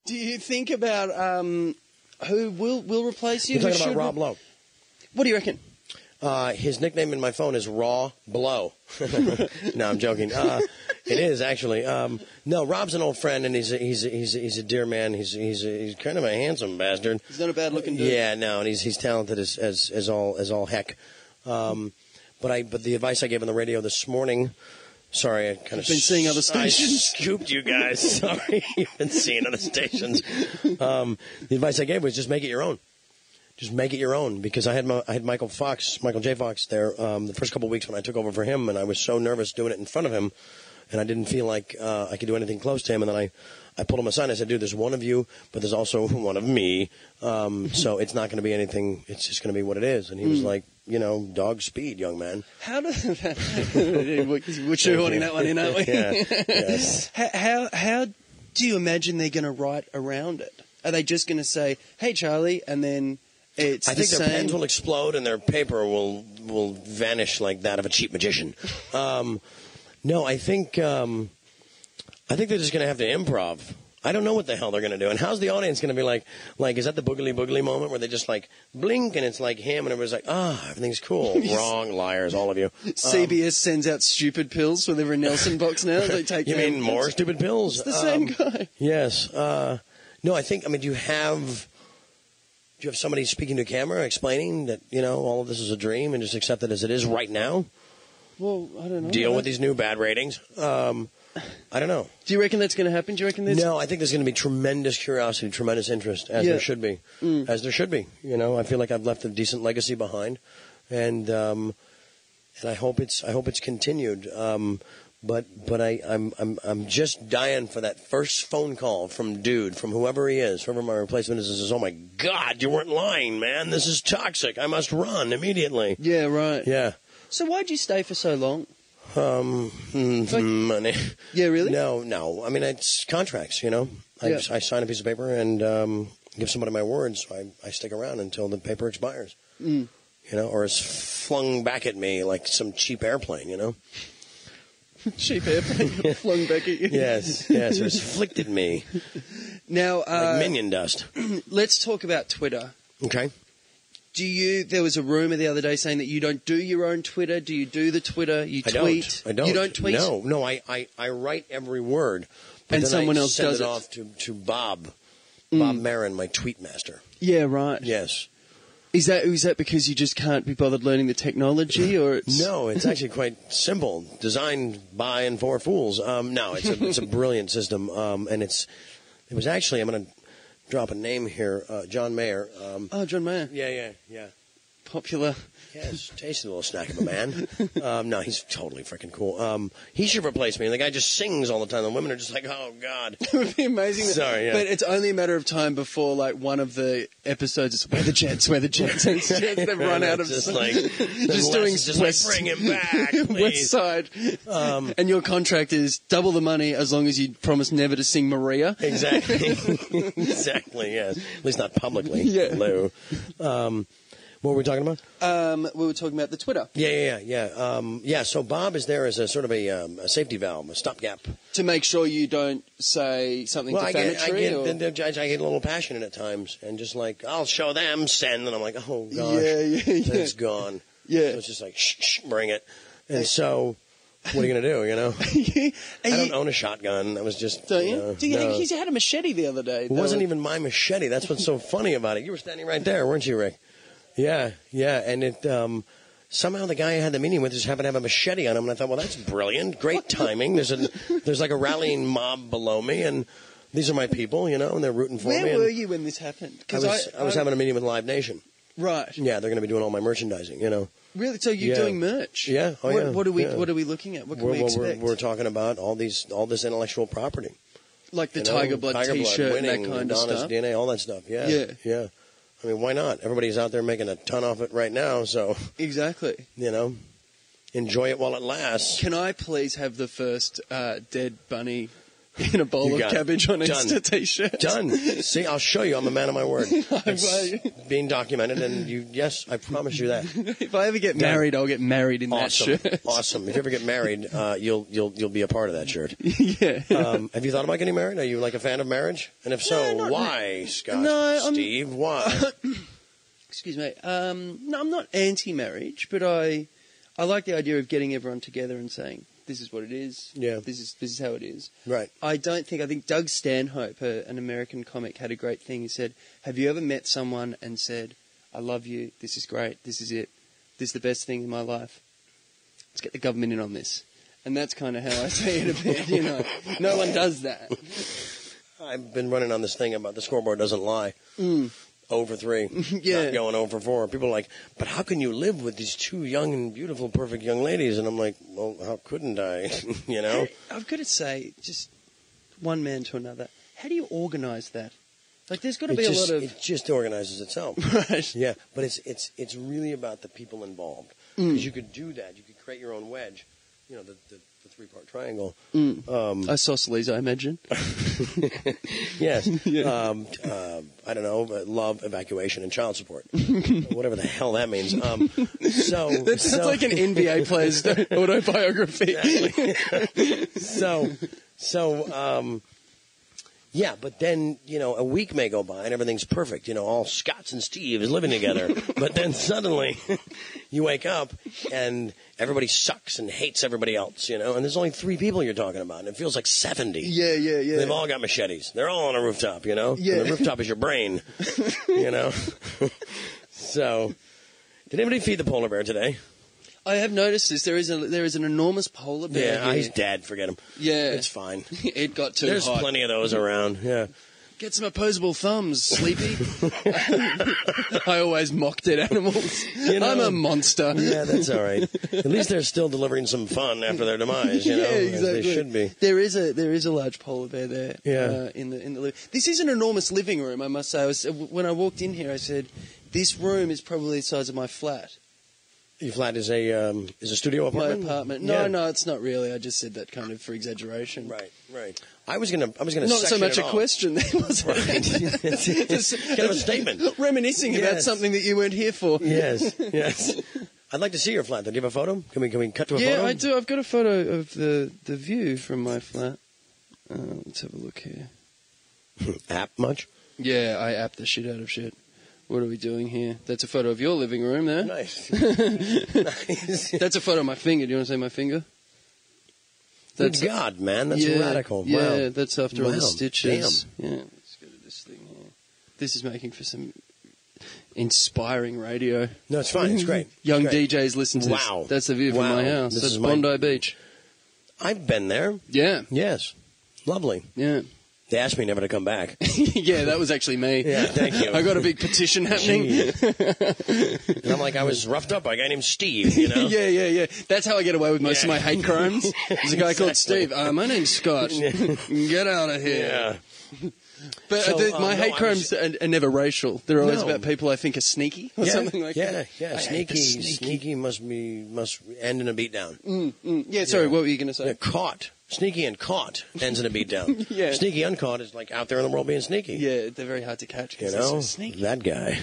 Do you think about who will replace you? You're talking about Rob Lowe. What do you reckon? His nickname in my phone is Raw Blow. No, I'm joking. It is actually. No, Rob's an old friend, and he's a dear man. He's kind of a handsome bastard. He's not a bad looking dude. Yeah, no, and he's talented as all heck. But the advice I gave on the radio this morning. Sorry, I kind of been seeing other stations. I scooped you guys. Sorry, you've been seeing other stations. The advice I gave was just make it your own. Just make it your own, because I had Michael J. Fox there the first couple of weeks when I took over for him, and I was so nervous doing it in front of him, and I didn't feel like I could do anything close to him. And then I pulled him aside and I said, dude, there's one of you, but there's also one of me, so it's not going to be anything. It's just going to be what it is. And he was like, dog speed, young man. How does that... We're shoehorning that one in, aren't we? Yeah. Yes. How do you imagine they're going to write around it? Are they just going to say, hey, Charlie, and then... I think their pens will explode and their paper will vanish like that of a cheap magician. No, I think they're just going to have to improv. I don't know what the hell they're going to do. And how's the audience going to be like, is that the boogly moment where they just like blink and it's like him and everybody's like, everything's cool. Wrong, liars, all of you. CBS sends out stupid pills for the Nelson box now. They take. You mean more stupid pills? It's the same guy. Yes. No, do you have somebody speaking to a camera explaining that, all of this is a dream and just accept it as it is right now? Well, I don't know. Deal with these new bad ratings? I don't know. Do you reckon that's going to happen? Do you reckon No, I think there's going to be tremendous curiosity, tremendous interest, as there should be. As there should be. I feel like I've left a decent legacy behind, and I hope it's continued. But I'm just dying for that first phone call from whoever he is, whoever my replacement is, and says, "Oh my God, you weren't lying, man. This is toxic. I must run immediately." Yeah, right. Yeah. So why'd you stay for so long? Money. Yeah, really? No. I mean, it's contracts. I sign a piece of paper and give somebody my word, so I stick around until the paper expires. Or is flung back at me like some cheap airplane. Cheap airplane flung back at you. Yes, or it's flicked at me. Now, like minion dust. Let's talk about Twitter. Okay. There was a rumor the other day saying that you don't do your own Twitter. Do you do the Twitter? You tweet? I don't. You don't tweet? No, I write every word. But and then someone else send does it off to Bob Marin, my tweet master. Yeah, right. Yes. Is that because you just can't be bothered learning the technology, or it's... No, it's actually quite simple. Designed by and for fools. No, it's a brilliant system, and it was actually, I'm going to drop a name here, John Mayer. John Mayer. Yeah. Popular. Yes, tasty little snack of a man. No, he's totally freaking cool. He should replace me. And the guy just sings all the time. The women are just like, oh, God. It would be amazing. Sorry, yeah. But it's only a matter of time before, one of the episodes is, where the Jets. And they've run out of... just doing West. Bring him back, please. West Side. And your contract is double the money as long as you promise never to sing Maria. Exactly. Exactly, yes. At least not publicly. Yeah. Lou. What were we talking about? We were talking about the Twitter. Yeah. So Bob is there as a sort of a safety valve, a stopgap. To make sure you don't say something defamatory? I get a little passionate at times, and just like, I'll show them, send, and I'm like, oh, gosh. Yeah. It's gone. Yeah. So it's just like, shh, bring it. And so... What are you going to do, I don't own a shotgun. I was just... Don't you? No. You had a machete the other day. It wasn't even my machete. That's what's so funny about it. You were standing right there, weren't you, Rick? Yeah. And it somehow the guy I had the meeting with just happened to have a machete on him, and I thought, well, that's brilliant. Great timing. There's like a rallying mob below me, and these are my people, and they're rooting for me. Where were you when this happened? I was having a meeting with Live Nation. Right. Yeah, they're going to be doing all my merchandising, Really? So you're doing merch? Yeah. Oh, yeah. What are we looking at? What can we expect? We're talking about all this intellectual property. Like the Tiger Blood T-shirt and that kind of Madonna's stuff? DNA, all that stuff. Yeah. I mean, why not? Everybody's out there making a ton off it right now, so... Exactly. Enjoy it while it lasts. Can I please have the first dead bunny in a bowl You of got it. cabbage on Done. Easter t-shirt. Done. See, I'll show you. I'm a man of my word. It's being documented, and yes, I promise you that. If I ever get married, I'll get married in that Awesome. shirt. Awesome. If you ever get married, you'll be a part of that shirt. Yeah. Have you thought about getting married? Are you like a fan of marriage? And if so, No, not why, Scott? No, Steve, why? Excuse me. No, I'm not anti-marriage, but I like the idea of getting everyone together and saying, this is what it is. Yeah. This is how it is. Right. I think Doug Stanhope, an American comic, had a great thing. He said, have you ever met someone and said, I love you, this is great, this is it, this is the best thing in my life? Let's get the government in on this. And that's kind of how I see it a bit, you know. No one does that. I've been running on this thing about the scoreboard doesn't lie. 0-3. Yeah. Not going 0-4. People are like, but how can you live with these two young and beautiful, perfect young ladies? And I'm like, well, how couldn't I? You know? I've got to say, just one man to another, how do you organise that? Like, there's got to be a lot of... It just organizes itself. Right. Yeah, but it's really about the people involved. Because you could do that. You could create your own wedge. You know, the three-part triangle. Isosceles, I imagine. Yes. Yeah. I don't know, love, evacuation, and child support. Whatever the hell that means. That sounds like an NBA player's autobiography. Exactly. Yeah, but then, you know, a week may go by and everything's perfect. You know, all Scotts and Steve is living together. But then suddenly you wake up and everybody sucks and hates everybody else, you know, and there's only 3 people you're talking about, and it feels like 70. Yeah. They've all got machetes. They're all on a rooftop, you know? Yeah. And the rooftop is your brain, you know? So, did anybody feed the polar bear today? I have noticed this. There is an enormous polar bear Yeah, here. he's dead. Forget him. Yeah. It's fine. It got too There's hot. plenty of those around, yeah. Get some opposable thumbs, Sleepy. I always mock dead animals. You know, I'm a monster. Yeah, that's all right. At least they're still delivering some fun after their demise, you know, Yeah, exactly. as they should be. There is a large polar bear there. Yeah. In the this is an enormous living room, I must say. When I walked in here, I said, this room is probably the size of my flat. Your flat is a studio apartment? My apartment. Yeah. No, it's not really. I just said that kind of for exaggeration. Right. I was gonna Not section so much it a off. question, there was Right. It's kind of a statement. Reminiscing about Yes. something that you weren't here for. Yes. I'd like to see your flat. Do you have a photo? Can we cut to a photo? Yeah, I do. I've got a photo of the view from my flat. Let's have a look here. App much? Yeah, I apped the shit out of shit. What are we doing here? That's a photo of your living room there. Nice. Nice. That's a photo of my finger. Do you want to see my finger? Good God, man. That's radical. Yeah, Wow. that's after all the Wow. stitches. Damn. Yeah, let's go to this thing here. This is making for some inspiring radio. No, it's fine. It's great. Young It's great. DJs listen to Wow. this. That's the view from Wow. my house. This That's is my- Bondi Beach. I've been there. Yeah, Yes. Lovely. yeah. They asked me never to come back. Yeah, that was actually me. Yeah, thank you. I got a big petition happening. And I'm like, I was roughed up by a guy named Steve, you know? Yeah. That's how I get away with most of Yeah. my hate crimes. There's a guy called Exactly. Steve. My name's Scott. Get out of here. Yeah. But So, my no, hate I crimes are never racial. They're always No. about people I think are sneaky or something like that. Yeah. I hate the Sneaky must end in a beatdown. Yeah, sorry, what were you going to say? Yeah, caught. Sneaky and caught ends in a beatdown. Yeah. Sneaky uncaught is like out there in the world being sneaky. Yeah, they're very hard to catch. You 'cause they're so know? sneaky. That guy.